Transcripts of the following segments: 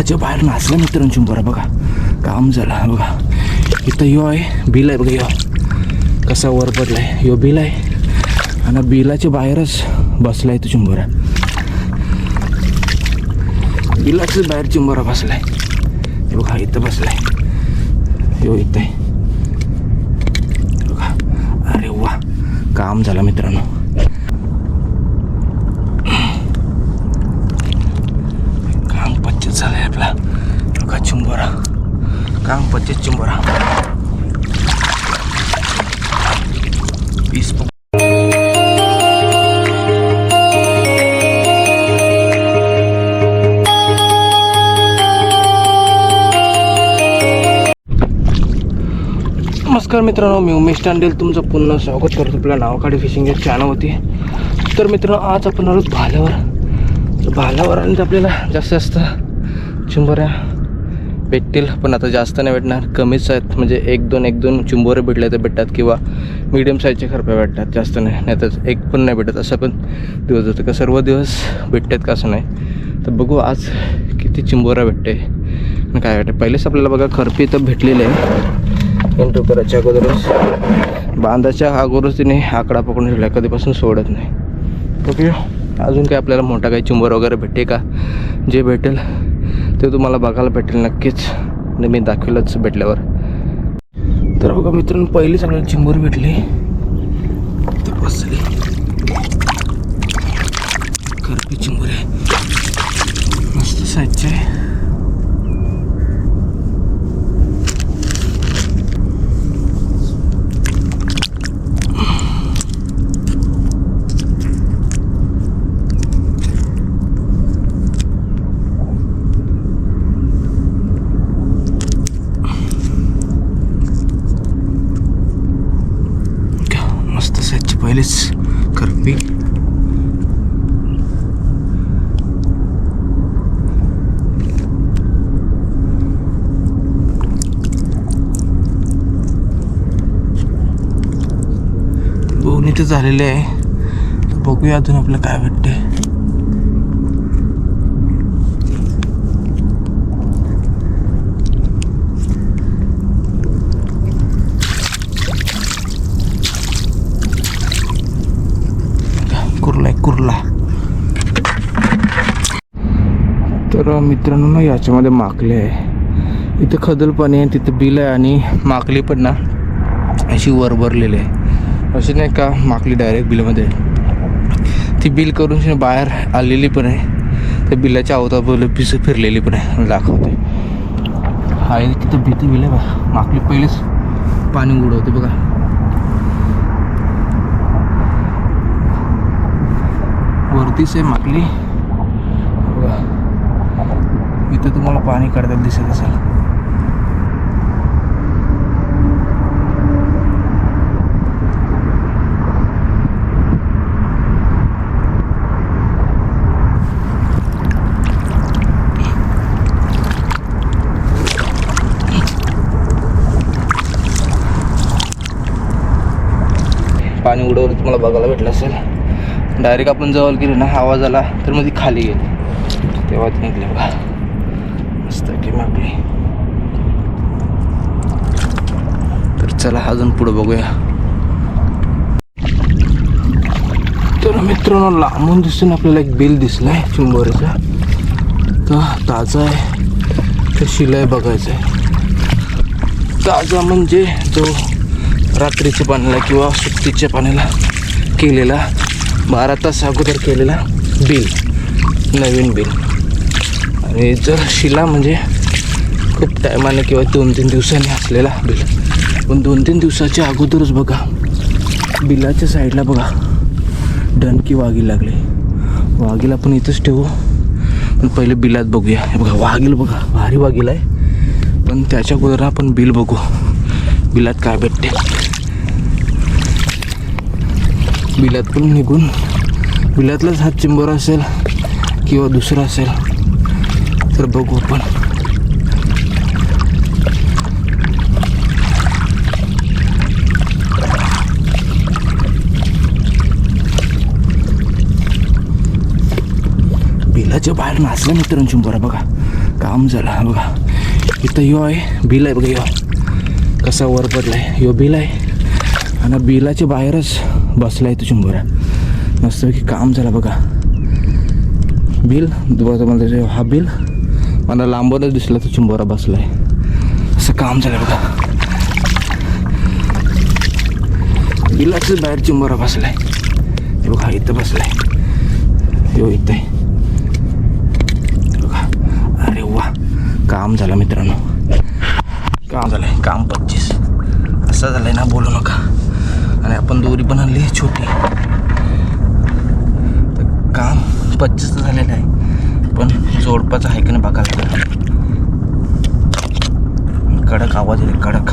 बिलाच्या बाहेर नाचला मित्रांनो चिंबोरा बघा. काम झालं बघा. इथं यो आहे बिल आहे बघा. यो कसा वर पडलाय. यो बिल आहे आणि बिलाच्या बाहेरच बसलाय तो चिंबोरा. बिलाच्या बाहेर चिंबोरा बसलाय बघा. इथं बसलाय यो इथं आहे बघा. अरे वा काम झालं मित्रांनो. काम पच्चीस झालंय आपला बघा. चिंबोरा काम 25 चिंबोरा 20. नमस्कार मित्रांनो, मी उमेश टांडेल तुमचं पुन्हा स्वागत करतो आपल्या नावाखाडी फिशिंग या चॅनलवरती. तर मित्रांनो आज आपण आलो भाल्यावर आणि आपल्याला जास्त चिंबोऱ्या भेटतील, पण आता जास्त नाही भेटणार, कमीच आहेत. म्हणजे एक दोन चिंबोरे भेटले तर भेटतात किंवा मीडियम साईजचे खरपे भेटतात, जास्त नाही तर एक पण नाही भेटत. असं पण दिवस होतं का सर्व दिवस भेटतात का असं नाही. तर बघू आज किती चिंबोरा भेटते आणि काय भेटते. पहिलेच आपल्याला बघा खरपी तर भेटलेले आहे. एंट्री करायच्या अगोदरच बांधाच्या अगोदरच तिने आकडा पकडून ठेवला, कधीपासून सोडत नाही. ओके अजून काय आपल्याला मोठा काही चिंबोरा वगैरे भेटे का, जे भेटेल ते तुम्हाला बघायला भेटेल नक्कीच. मी दाखवेलच भेटल्यावर. तर बघा मित्रांनो पहिलीच आपल्याला चिंबोरी भेटली. तर बसली करपी चिंबोरी मस्त साईजची आहे. पहिलेच करपी. बोवणी तर झालेले आहे. तर बघूया अजून आपल्याला काय भेटते. कुर्ला. तर मित्रांनो ना याच्यामध्ये माकले आहे. इथं खदल पाणी आहे, तिथं बिल आहे आणि माकली पण ना अशी वरभरलेली आहे. अशी नाही का माकली डायरेक्ट बिलमध्ये ती बिल करून बाहेर आलेली पण आहे. त्या बिलाच्या अवताभोवती पिस फिरलेली पण आहे. दाखवते हा तिथं भीती बिल आहे बघा. माकली पहिलेच पाणी उडवते बघा. वरतीच आहे माकली बघा. इथं तुम्हाला पाणी काढताना दिसत असेल. पाणी उडवलं तुम्हाला बघायला भेटलं असेल. डायरेक्ट आपण जवळ गेलो ना आवाज आला तर मग ती खाली गेली, तेव्हा ती निघली बघा. मस्त की माकली. तर चला अजून पुढे बघूया. तर मित्रांनो लांबून दिसून आपल्याला एक बिल दिसलाय चिंबोऱ्याचा. तर ताजा आहे, तर शिलाई बघायचं आहे. ताजा म्हणजे जो रात्रीच्या पाण्याला किंवा सुट्टीच्या पाण्याला केलेला 12 तास अगोदर केलेला बिल, नवीन बिल. आणि जर शिला म्हणजे खूप टायमाने किंवा 2-3 दिवसांनी असलेला बिल. पण 2-3 दिवसाच्या अगोदरच बघा बिलाच्या साईडला बघा डणकी वाघील लागले. वाघीला पण इथंच ठेवू, पण पहिले बिलात बघूया. हे बघा वाघील बघा, भारी वाघील आहे. पण त्याच्या अगोदर आपण बिल बघू, बिलात काय भेटते. बिलात पण निघून बिलातलाच हा चिंबोरा असेल किंवा दुसरा असेल तर बघू आपण. बिलाच्या बाहेर नाचला मित्रांनो चिंबोरा बघा. काम झालं बघा. इथं यो आहे बिल आहे बघा, यो कसा वर पडलाय. यो बिल आहे आणि बिलाच्या बाहेरच बसलाय तो चिंबोरा. मस्तपैकी काम झालं बघा. बिल मला हा बिल मला लांबवरच दिसला तो चिंबोरा बसलाय. असं काम झालं बघा. बिलाच बाहेर चिंबोरा बसलाय. हे बघा इथं बसलाय. यो इथं आहे बघा. अरे वा, काम झालं मित्रांनो. काम झालंय. काम 25 असं झालंय ना, बोलू नका. आणि आपण दोरी पण आणली छोटी. तर काम 25 झालेलं आहे, पण जोडपाचं आहे की नाही बघायला. कडक आवाज आहे, कडक.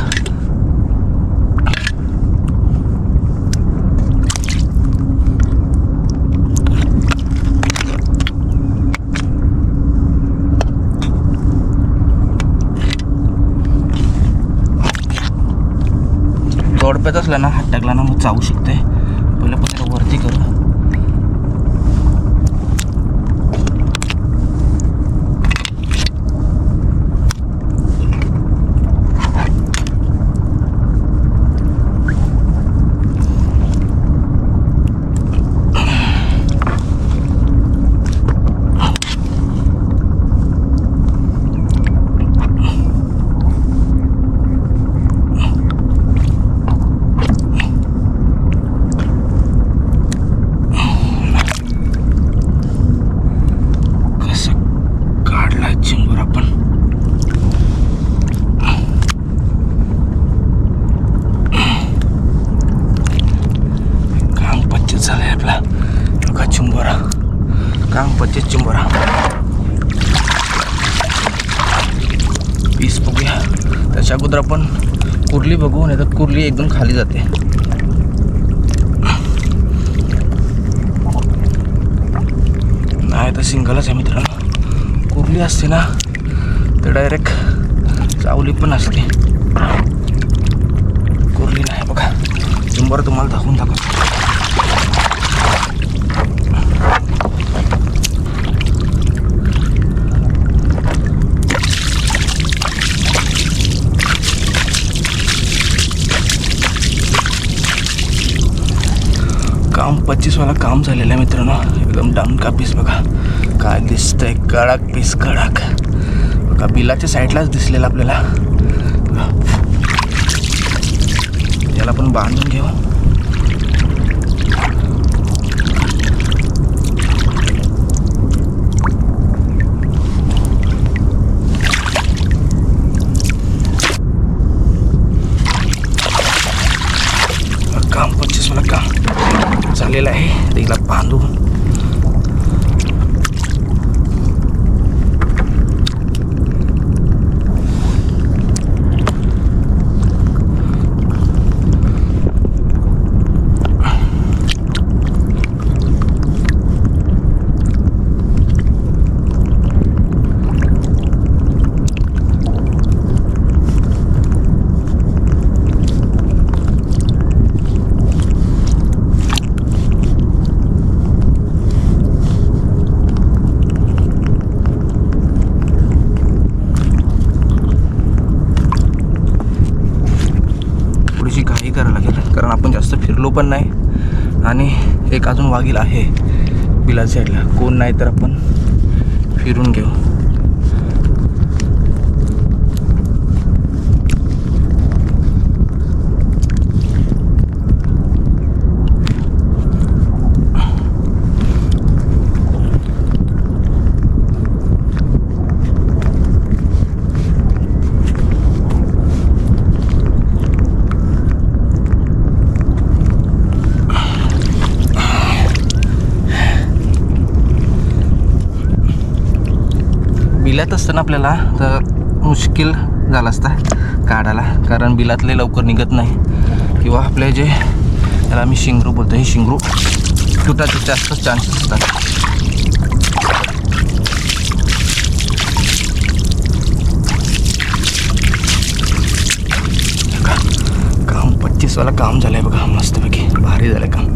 जोडप्यात असला ना, हात टाकला ना मग चावू शकते. पहिलं पण त्याला वरती करू. काम 25 चिंबोरा पीस बघूया. त्याच्या अगोदर आपण कुर्ली बघू, नाही तर कुर्ली एकदम खाली जाते. नाही तर सिंगलच आहे मित्रांनो. कुर्ली असते ना तर डायरेक्ट चावली पण असते. कुर्ली नाही बघा. चिंबोरा तुम्हाला दाखवून दाखवतो. काम 25 वाला काम झालेलं आहे मित्रांनो. एकदम डाऊन का पीस बघा. काय दिसतंय, कडक पीस, कडक बघा. बिलाच्या साईडलाच दिसलेलं आपल्याला. याला पण बांधून घेऊ. काम 25 वाला काम झालेलं आहे. तिला बांधू. करावं लागेल, कारण आपण जास्त फिरलो पण नाही. आणि एक अजून वाघील आहे बिला साईडला. कोण नाही तर आपण फिरून घेऊ. बिलात असताना आपल्याला तर मुश्किल झालं असतं काढायला, कारण बिलातले लवकर निघत नाही. किंवा आपले जे त्याला आम्ही शिंगरू बोलतो, हे शिंगरू तुटायचे जास्त चान्सेस असतात. काम 25 वाला काम झालंय बघा. मस्तपैकी भारी झालंय काम.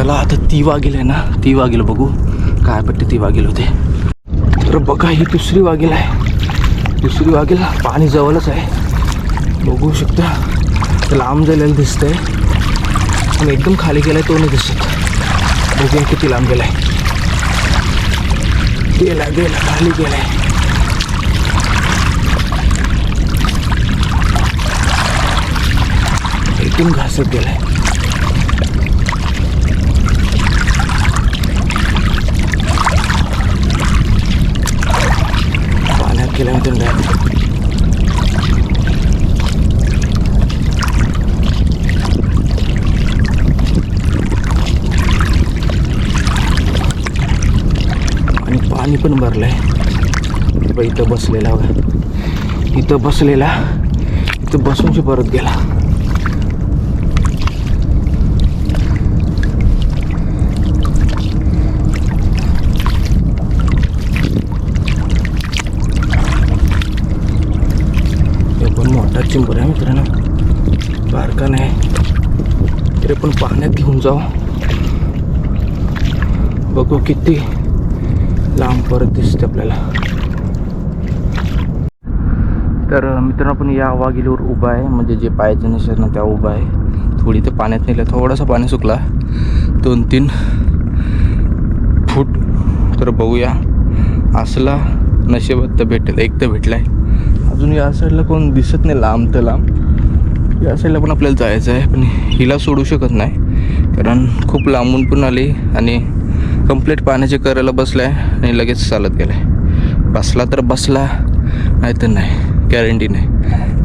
चला आता ती वाघील आहे ना, ती वाघील बघू काय पट्टी ती वाघील होते. तर बघा ही दुसरी वाघील आहे. दुसरी वाघील पाणी जवळच आहे, बघू शकता. लांब झालेलं दिसतंय पण एकदम खाली गेलाय तो नाही दिसत. बघूया किती लांब गेलाय. गेला खाली गेलाय. एकदम घासत गेलाय. पाण्यात गेला मित्रांनो. आणि पाणी पण भरलंय. इथं बसलेला बघा, इथं बसलेला, इथं बसूनशी परत गेला. मोठा चिंबर आहे मित्रांनो, बारका नाही. तरी पण पाण्यात घेऊन जाऊ, बघू किती लांब परत दिसते आपल्याला. तर मित्रांनो आपण या वाघिलीवर उभा आहे, म्हणजे जे पायाचे निशाण ना त्या उभा आहे. थोडी ते पाण्यात नेलं, थोडासा पाणी सुकला 2-3 फूट. तर बघूया असला नशिबात तर भेटेल. एक तर भेटला आहे. अजून या साईडला कोण दिसत नाही, लांब तर लांब. या साईडला पण आपल्याला जायचं आहे, पण हिला सोडू शकत नाही कारण खूप लांबून पण आली आणि कंप्लीट पाण्याच्या करेला बसला आहे आणि लगेच चालत गेला आहे. बसला तर बसला, नाही तर नाही, गॅरंटी नाही.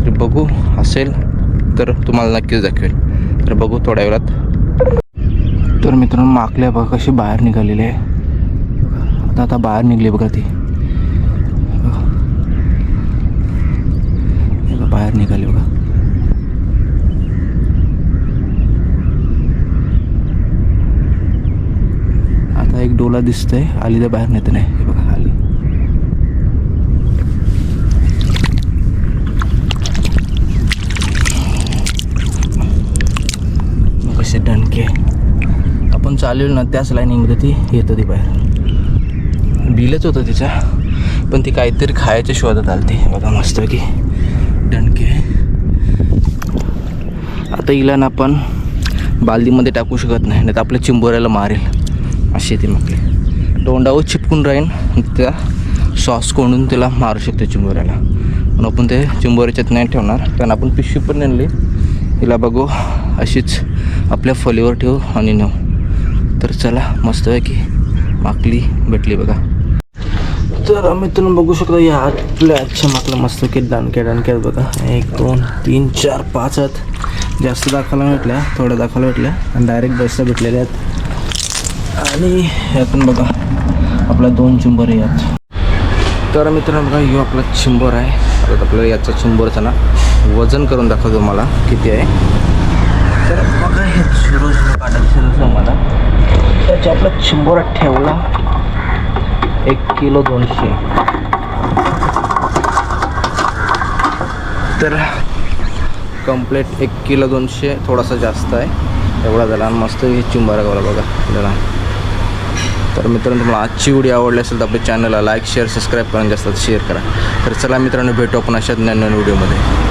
तर बघू, असेल तर तुम्हाला नक्कीच दाखवेल. तर बघू थोड्या वेळात. तर मित्रांनो माकल्या बघा कशी बाहेर निघालेली आहे. आता बाहेर निघली बघा ती, बाहेर निघाली बघा. आता एक डोला दिसतंय, आली तर बाहेर नेत नाही. हे बघा आली. मग कसे दणके आपण चालवलं ना त्याच लाईनिंगमध्ये ती येतं. ती बाहेर बिलच होतं तिचा, पण ती काहीतरी खायच्या शोधात आलती बघा. मस्त की दणके. आता हिला ना आपण बालदीमध्ये टाकू शकत नाही, नाही तर आपल्या चिंबोऱ्याला मारेल. अशी ती मागली तोंडावर चिपकून राहील, त्या सॉस कोंडून तिला मारू शकते चिंबोऱ्याला. पण आपण ते चिंबोऱ्याच्यात नाही ठेवणार, कारण आपण पिशवी पण नेली. हिला बघू अशीच आपल्या फलीवर ठेवू आणि नेऊ. तर चला, मस्त आहे की माकली भेटली बघा. तर मित्रांनो बघू शकता या आपल्या आजच्या माकला मस्त की दणक्यात बघा. 1 2 3 4 5 आहेत. जास्त दाखवायला भेटल्या, थोड्या दाखवायला भेटल्या आणि डायरेक्ट बसला भेटलेल्या आहेत. आणि ह्या पण बघा आपला 2 चिंबर आहेत. तर मित्रांनो बघा ह्यो आपला चिंबर आहे. आता आपल्याला याचा चिंबरचं ना वजन करून दाखवतो मला किती आहे. तर बघा हे 0 काढायचं मला. त्याच्या आपला चिंबोरा ठेवला 1 किलो 200. तर कंप्लीट 1 किलो 200, थोडासा जास्त आहे एवढा झाला. मस्त हे चिंबारा गावला बघा आपल्याला. तर मित्रांनो तुम्हाला आजची व्हिडिओ आवडली असेल तर आपल्या चॅनलला लाईक शेअर सबस्क्राईब करून जास्त शेअर करा. तर चला मित्रांनो भेटू आपण अशाच नवीन व्हिडिओमध्ये.